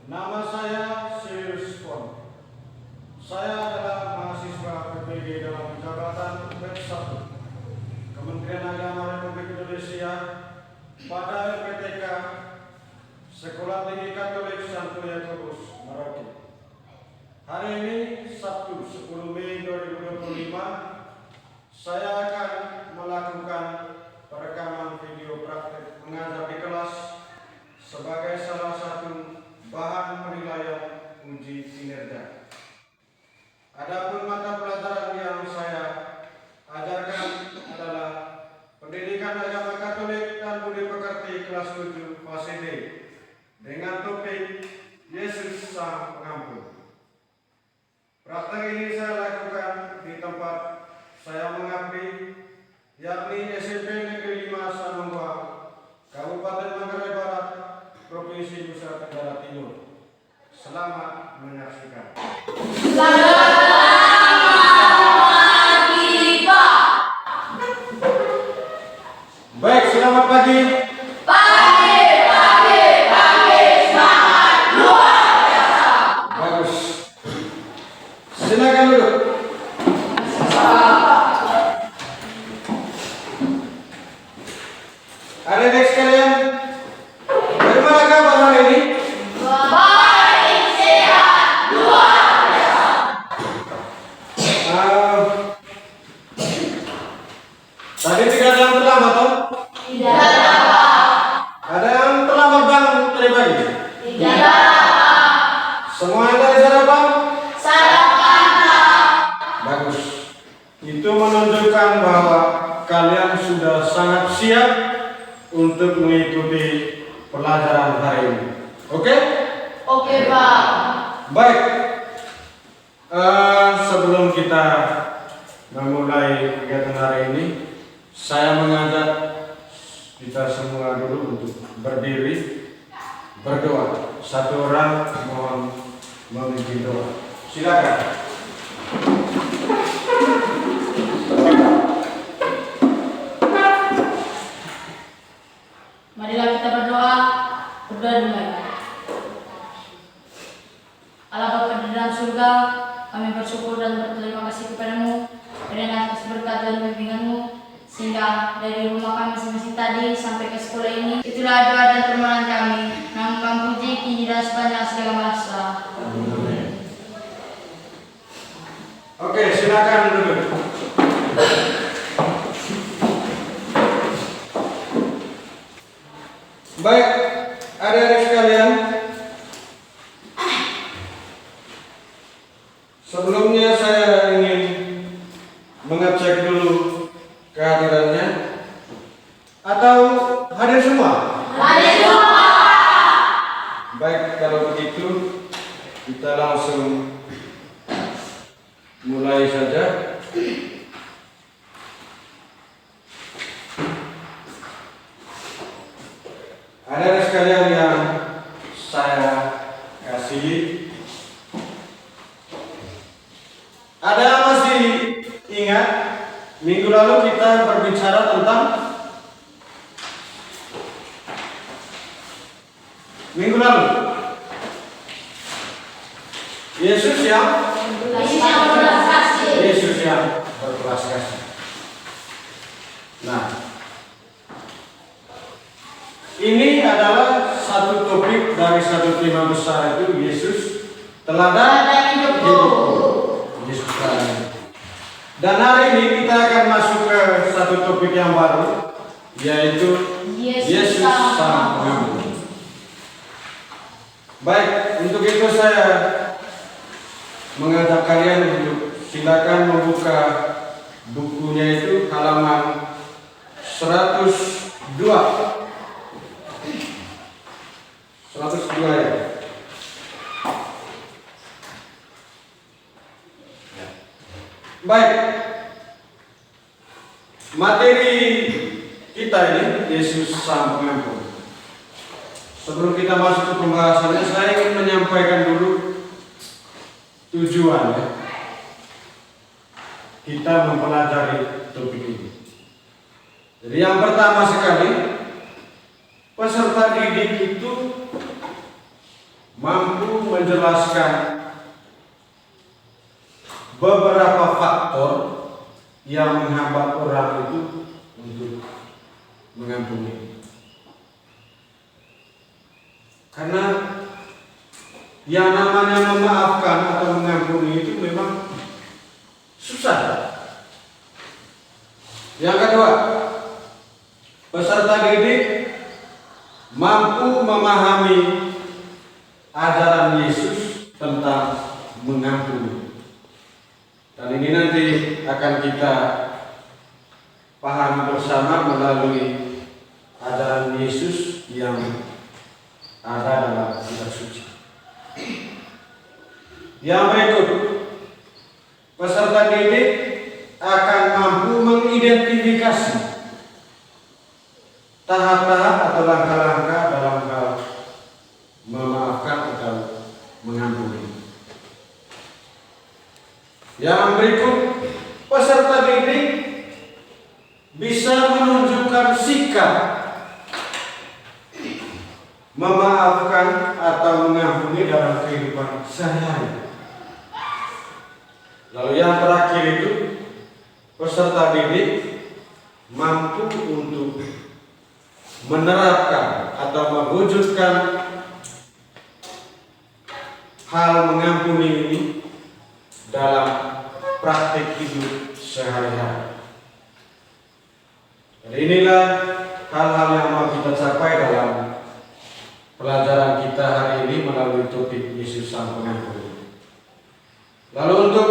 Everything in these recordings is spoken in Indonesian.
Nama saya Sirius Pon. Saya adalah mahasiswa PPG dalam jabatan PET 1 Kementerian Agama Republik Indonesia pada LPTK Sekolah Tinggi Katolik Santo Yakobus, Merauke. Hari ini Sabtu 10 Mei 2025, saya akan melakukan perekaman video praktek mengajar di kelas sebagai salah satu bahan penilaian uji kinerja. Adapun mata pelajaran yang saya ajarkan adalah Pendidikan Agama Katolik dan Budi Pekerti kelas 7 fase D dengan topik Yesus Sang Pengampun. Praktek ini saya lakukan di tempat saya mengabdi, yakni SMP Negeri 5 Sanongwa, Kabupaten Manggarai Barat, Provinsi Nusa Tenggara Timur. Selamat menyaksikan. Baik, selamat pagi. Pagi, semangat luar biasa. Bagus. Silakan duduk. Adik-adik sekalian, bagaimana kabar hari ini? Baik, sehat, luar biasa. Tadi tidak ada yang terlambat, toh? Tidak ada, Pak. Ada yang terlambat bangun tadi pagi? Tidak ada, Pak. Semua yang tadi sarapan? Sarapan, Pak. Bagus. Itu menunjukkan bahwa kalian sudah sangat siap untuk mengikuti pelajaran hari ini. Oke? Oke, Pak. Baik. Sebelum kita memulai kegiatan hari ini, saya mengajak kita semua dulu untuk berdiri berdoa. Satu orang mohon memimpin doa. Silakan. Marilah kita berdoa dimulai. Allah Bapa di dalam surga, kami bersyukur dan berterima kasih kepadamu karena atas berkat dan bimbinganmu, sehingga dari rumah kami masing-masing tadi sampai ke sekolah ini, itulah doa dan permohonan kami. Nama Kami puji, kini dan sepanjang segala masa. Oke, silakan duduk. Baik, adik-adik sekalian, sebelumnya saya ingin mengecek dulu kehadirannya. Atau hadir semua? Hadir semua. Baik, kalau begitu kita langsung mulai saja. Adik-adik sekalian yang saya kasihi, ada yang masih ingat minggu lalu kita berbicara tentang Yesus yang berbelas kasih. Yesus yang berbelas kasih. Nah, ini adalah satu topik dari satu tema besar, itu Yesus teladan hidupku. Yesus teladan. Dan hari ini kita akan masuk ke satu topik yang baru, yaitu Yesus Sang Pengampun. Baik, untuk itu saya mengajak kalian untuk silakan membuka bukunya, itu halaman 102. 102 ya. Baik. Materi kita ini Yesus Sang Pengampun. Sebelum kita masuk ke pembahasannya, saya ingin menyampaikan dulu tujuannya kita mempelajari topik ini. Jadi yang pertama sekali, peserta didik itu mampu menjelaskan beberapa faktor yang menghambat orang itu untuk mengampuni. Karena yang namanya memaafkan atau mengampuni itu memang susah. Yang kedua, peserta didik mampu memahami ajaran Yesus tentang mengampuni. Dan ini nanti akan kita pahami bersama melalui ajaran Yesus yang ada dalam kitab suci. Yang berikut, peserta didik akan mampu mengidentifikasi tahap-tahap atau langkah-langkah dalam hal memaafkan atau mengampuni. Yang berikut, peserta didik bisa menunjukkan sikap memaafkan atau mengampuni dalam kehidupan sehari-hari. Lalu yang terakhir itu, peserta didik mampu untuk menerapkan atau mewujudkan hal mengampuni ini dalam praktik hidup sehari-hari. Dan inilah hal-hal yang mau kita capai dalam pelajaran kita hari ini melalui topik Yesus Sang Pengampun. Lalu untuk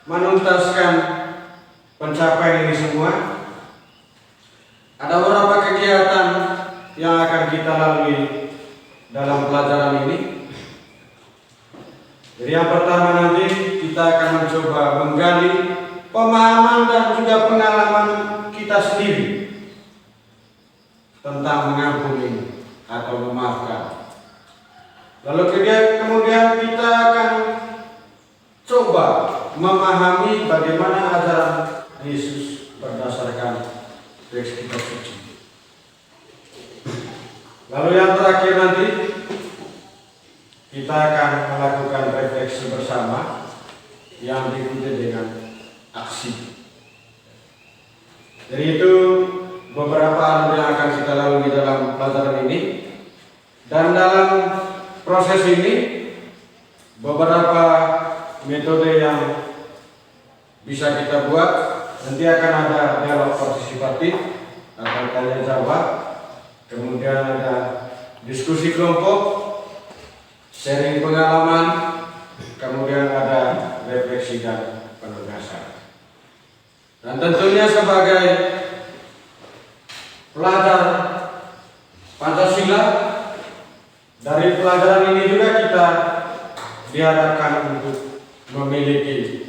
menuntaskan pencapaian ini semua, ada beberapa kegiatan yang akan kita lalui dalam pelajaran ini. Jadi yang pertama nanti kita akan mencoba menggali pemahaman dan juga pengalaman kita sendiri tentang mengampuni atau memaafkan. Lalu kemudian kita akan coba memahami bagaimana ajaran Yesus berdasarkan teks kitab suci. Lalu yang terakhir nanti kita akan melakukan refleksi bersama yang diikuti dengan aksi. Jadi itu beberapa hal yang akan kita lalui dalam pelajaran ini. Dan dalam proses ini beberapa metode yang bisa kita buat. Nanti akan ada dialog partisipatif atau tanya jawab, kemudian ada diskusi kelompok, sharing pengalaman, kemudian ada refleksi dan penugasan. Dan tentunya sebagai pelajar Pancasila, dari pelajaran ini juga kita diharapkan untuk memiliki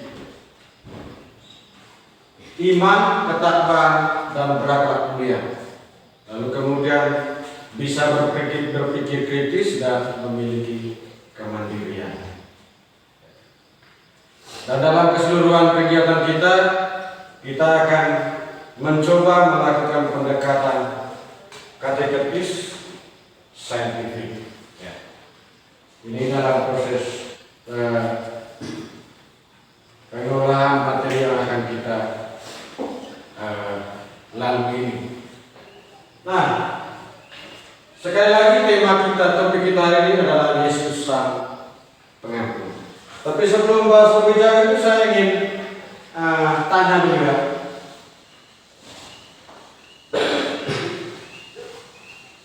iman, ketakwaan, dan berakhlak mulia. Lalu kemudian bisa berpikir kritis dan memiliki kemandirian. Dan dalam keseluruhan kegiatan kita akan mencoba melakukan pendekatan kateketis saintifik. Ya. Ini dalam proses pengolahan materi yang akan kita lalui ini. Nah, sekali lagi tema kita, topik kita hari ini adalah Yesus Sang Pengampun. Tapi sebelum bahas lebih jauh itu saya ingin tanya dulu ya.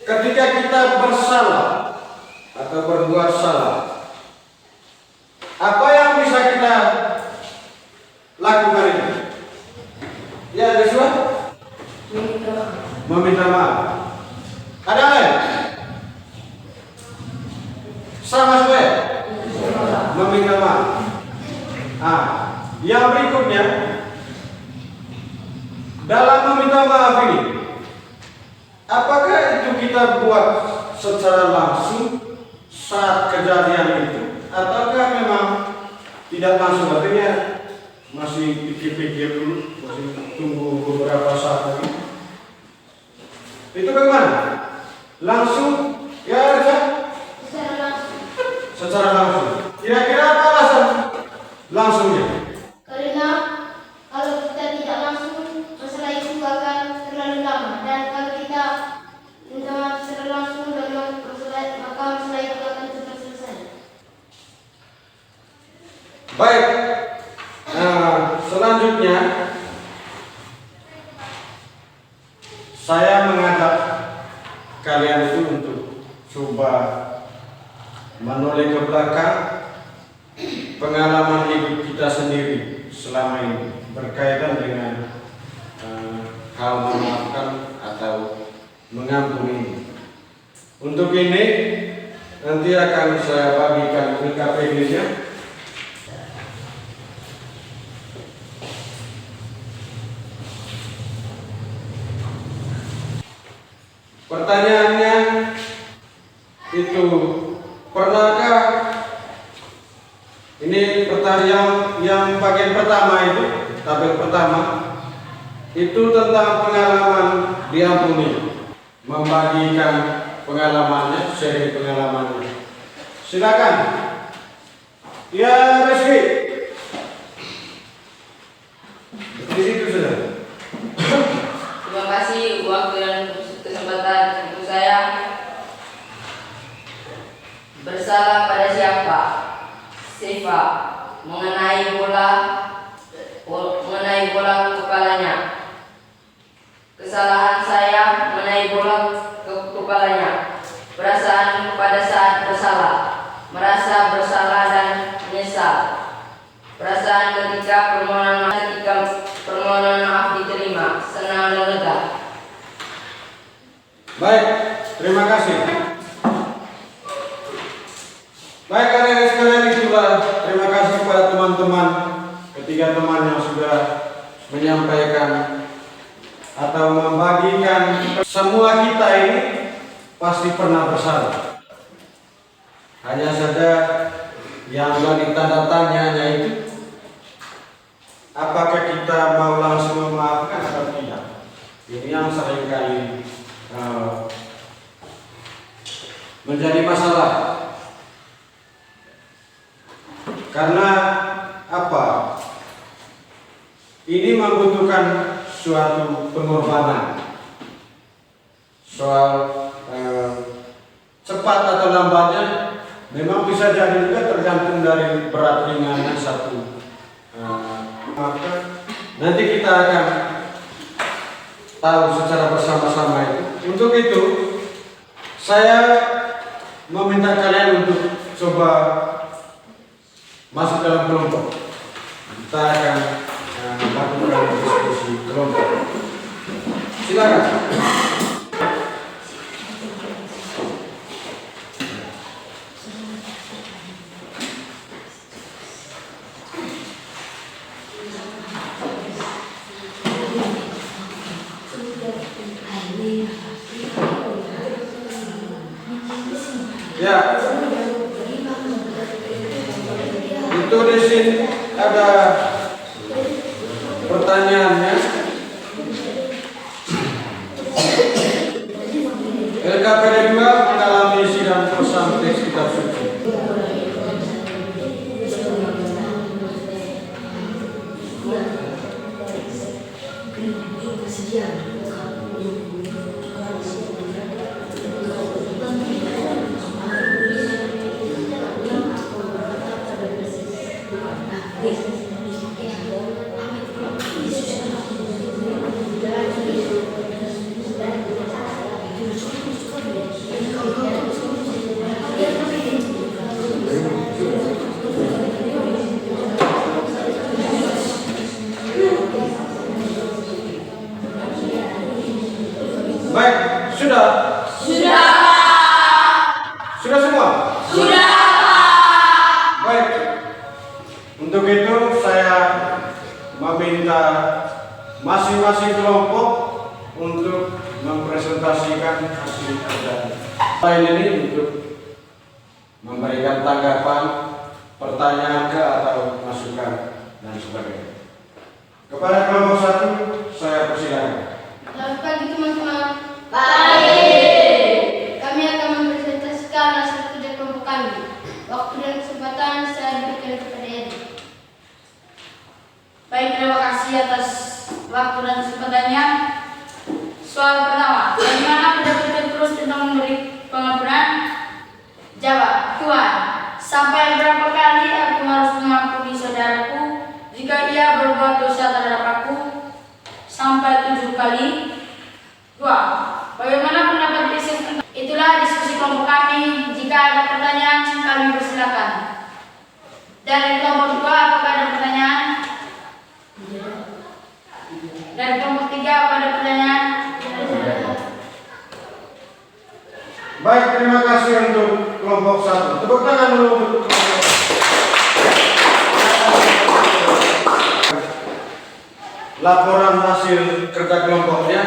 Ketika kita bersalah atau berbuat salah, apa yang bisa kita lakukan itu? Ya, Joshua? Meminta maaf. Ada lain? Sama semua ya? Meminta maaf. Yang berikutnya, dalam meminta maaf ini, apakah itu kita buat secara langsung saat kejadian itu, ataukah memang tidak langsung? Artinya masih pikir-pikir dulu, masih tunggu beberapa saat lagi. Itu bagaimana? Langsung ya aja? secara langsung. Kira-kira apa alasan langsungnya? Karena kalau kita tidak langsung, masalah itu akan terlalu lama. Dan kalau kita minta maaf secara langsung, maka masalah itu akan cepat selesai. Baik. Selanjutnya saya mengajak kalian itu untuk coba menoleh ke belakang pengalaman hidup kita sendiri selama ini berkaitan dengan hal memaafkan atau mengampuni. Untuk ini nanti akan saya bagikan PKPD-nya. Pertanyaannya itu, pernahkah ini pertanyaan yang bagian pertama itu, tabel pertama itu tentang pengalaman diampuni, membagikan pengalamannya, sharing pengalamannya. Silakan. Ya, Reski. Di situ sudah. Terima kasih waktu dan kesempatan untuk saya. Bersalah pada siapa? Sifa mengenai bola kepalanya. Kesalahan saya mengenai bola kepalanya. Perasaan pada saat bersalah, merasa bersalah dan menyesal. Perasaan ketika permohonan maaf diterima, senang dan lega. Baik, terima kasih. Baik, adik-adik sekalian, itulah terima kasih kepada teman-teman, ketiga teman yang sudah menyampaikan atau membagikan. Semua kita ini pasti pernah bersalah. Hanya saja yang jadi tanda tanyanya itu, apakah kita mau langsung memaafkan atau tidak? Ini yang seringkali menjadi masalah. Karena apa? Ini membutuhkan suatu pengorbanan. Soal cepat atau lambatnya memang bisa jadi juga tergantung dari berat ringannya satu. Maka nanti kita akan tahu secara bersama-sama itu. Untuk itu saya meminta kalian untuk coba masuk dalam kelompok. Kita akan lakukan diskusi kelompok. Silakan. Ya, itu di sini ada pertanyaannya. LKPD 2 mengalami sidang pesan teks kitab suci. Baik, sudah? Sudah. Sudah semua? Sudah. Baik. Untuk itu saya meminta masing-masing kelompok untuk mempresentasikan hasil kerja. Lain ini untuk memberikan tanggapan, pertanyaan atau masukan dan sebagainya. Kepada kelompok 1 saya persilakan. Selamat pagi teman-teman. Baik. Kami akan mempresentasikan hasil kerja kelompok kami. waktu dan kesempatan saya berikan kepada Eri. Baik, terima kasih atas waktu dan kesempatannya. Soal pertama, bagaimana pendapat Petrus tentang memberi pengampunan? Jawab, Tuhan, sampai berapa kali aku harus mengampuni saudaraku jika ia berbuat dosa terhadap aku? Sampai 7 kali. 2. Bagaimana pendapat Yesus tentang? Itulah diskusi kelompok kami. Jika ada pertanyaan, kami persilakan. Dari kelompok 2, apakah ada pertanyaan? Dari kelompok 3, apakah ada pertanyaan? Baik, terima kasih untuk kelompok 1. Tepuk tangan dulu untuk kelompok. Laporan hasil kerja kelompoknya.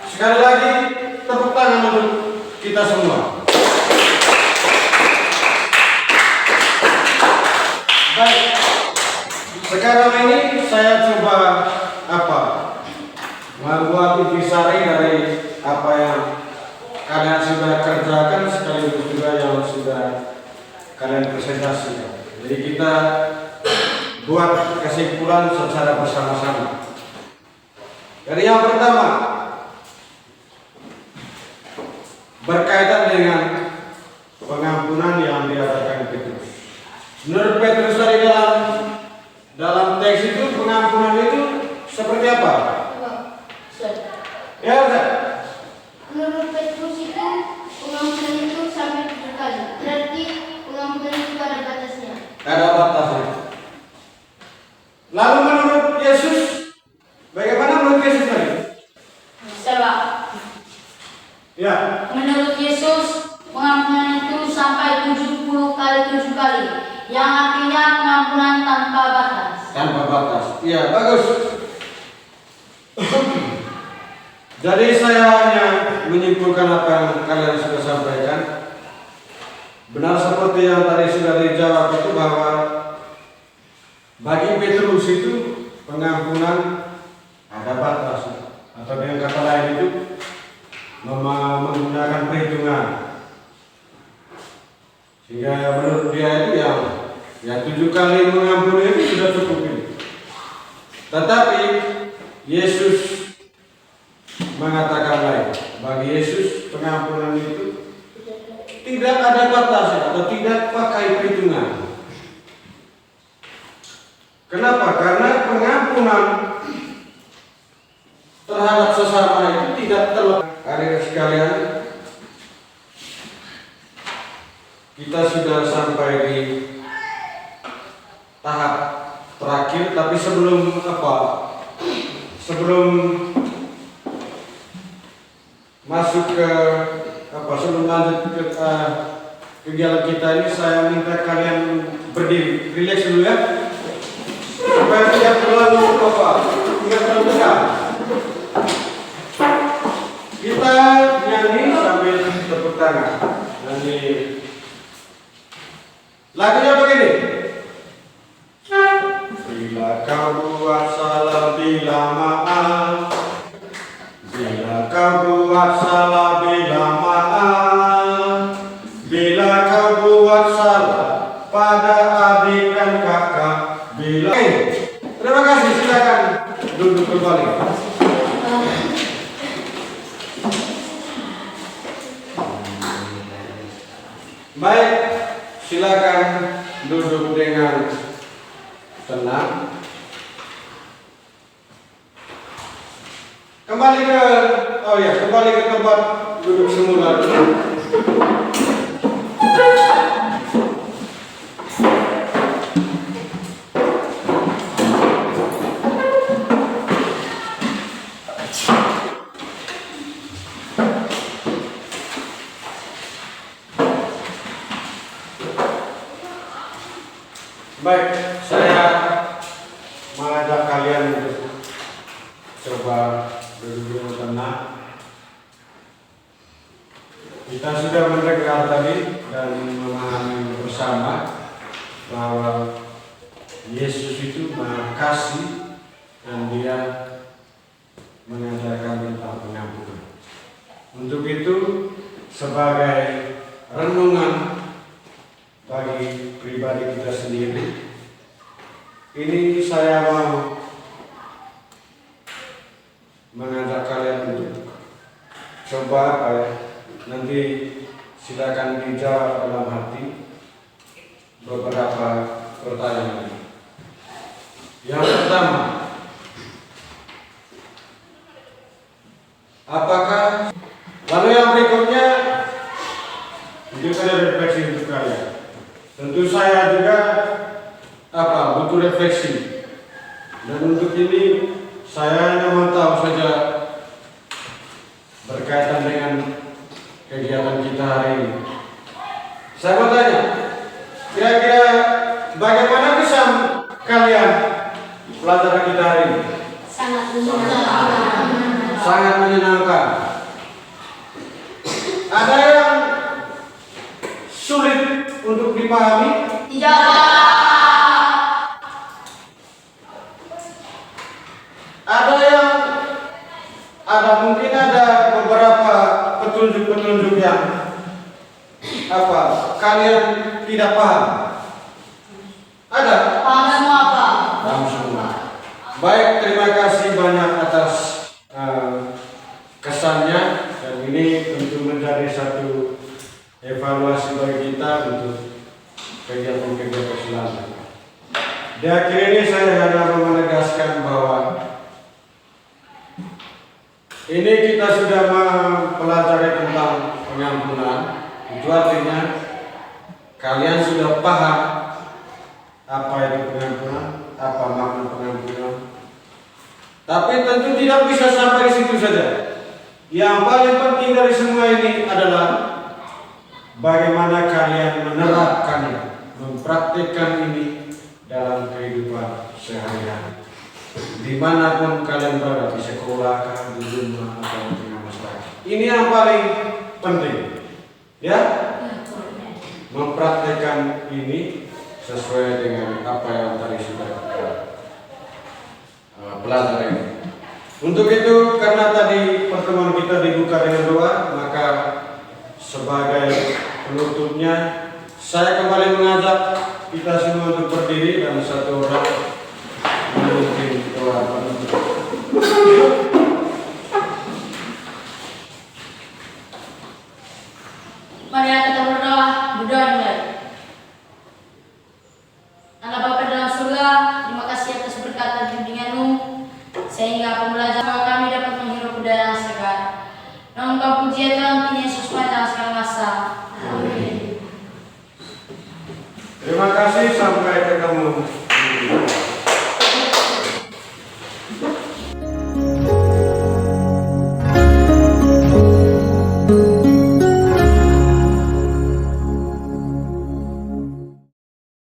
Sekali lagi tepuk tangan untuk kita semua. Baik, sekarang ini saya coba membuat intisari dari apa yang kalian sudah kerjakan sekaligus juga yang sudah kalian presentasikan. Jadi kita buat kesimpulan secara bersama-sama. Dari yang pertama, berkaitan dengan pengampunan yang diadakan Petrus. Menurut Petrus dari dalam teks itu pengampunan itu seperti apa? Ya, Ustaz. Menurut Petrus itu pengampunan itu sampai 7 kali. Berarti pengampunan itu ada batasnya. Ada batasnya. Lalu menurut Yesus, bagaimana menurut Yesus tadi? Coba. Ya. Menurut Yesus, pengampunan itu sampai 70 kali 7 kali. Yang artinya pengampunan tanpa batas. Tanpa batas. Iya, bagus. Jadi saya hanya menyimpulkan apa yang kalian sudah sampaikan. Benar seperti yang tadi sudah dijawab itu bahwa bagi Petrus itu pengampunan ada batas, atau dengan kata lain itu menggunakan perhitungan. Sehingga menurut dia itu yang 7 kali mengampuni itu sudah cukup ini. Tetapi Yesus mengatakan lain. Bagi Yesus pengampunan itu tidak ada batasnya atau tidak pakai perhitungan. Kenapa? Karena pengampunan terhadap sesama itu tidak terlepas. Adik sekalian, kita sudah sampai di tahap terakhir, tapi sebelum masuk ke sebelum lanjut ke kegiatan kita ini, saya minta kalian berdiri, rileks dulu ya, supaya tidak terlalu tidak terlalu tegang. Kita nyanyi sambil tepuk tangan. Nyanyi lagunya begini. Bila kau buat salah, bila maaf. Bila kau buat salah, bila maaf. Bila kau buat salah pada adik dan kakak. Bila terima kasih, silakan duduk kembali. Baik, silakan duduk dengan tenang. Kembali ke tempat duduk semula. Baik, saya mengajak kalian untuk coba duduk tenang. Kita sudah mendengar tadi dan memahami bersama bahwa Yesus itu Maha Kasih dan Dia mengajarkan tentang pengampunan. Untuk itu, sebagai renungan bagi pribadi kita sendiri. Ini saya mau mengajak kalian untuk coba nanti silakan dijawab dalam hati beberapa pertanyaan. Yang pertama, apakah, lalu yang berikutnya itu ada refleksi untuk kalian. Tentu saya juga butuh refleksi, dan untuk ini saya hanya mau tahu saja berkaitan dengan kegiatan kita hari ini. Saya mau tanya, kira-kira bagaimana kesan kalian pelajaran kita hari ini? Sangat menyenangkan. Sangat menyenangkan. Ada yang sulit untuk dipahami? Tidak. Mungkin ada beberapa petunjuk-petunjuk yang kalian tidak paham. Ada? Paham semua apa? Paham semua. Baik, terima kasih banyak atas kesannya, dan ini tentu menjadi satu evaluasi bagi kita untuk kegiatan-kegiatan selanjutnya. Di akhir ini saya hanya menegaskan bahwa ini kita sudah mempelajari tentang pengampunan. Itu artinya kalian sudah paham apa itu pengampunan, apa makna pengampunan. Tapi tentu tidak bisa sampai di situ saja. Yang paling penting dari semua ini adalah bagaimana kalian menerapkannya, mempraktikkan ini dalam kehidupan sehari-hari. Dimanapun kalian berada, di sekolah, di rumah, atau di masyarakat. Ini yang paling penting, ya, mempraktekkan ini sesuai dengan apa yang tadi sudah kita pelajari. Untuk itu, karena tadi pertemuan kita dibuka dengan doa, maka sebagai penutupnya, saya kembali mengajak kita semua untuk berdiri dan satu orang memimpin doa penutup. Mari kita berdoa mulai. Allah Bapa dalam surga, terima kasih atas berkat dan bimbingan-Mu, sehingga pembelajaran kami dapat menghirup udara yang segar. Namun Kau puji Tuhan, kini Yesus pada segala masa. Amin. Terima kasih, sampai ketemu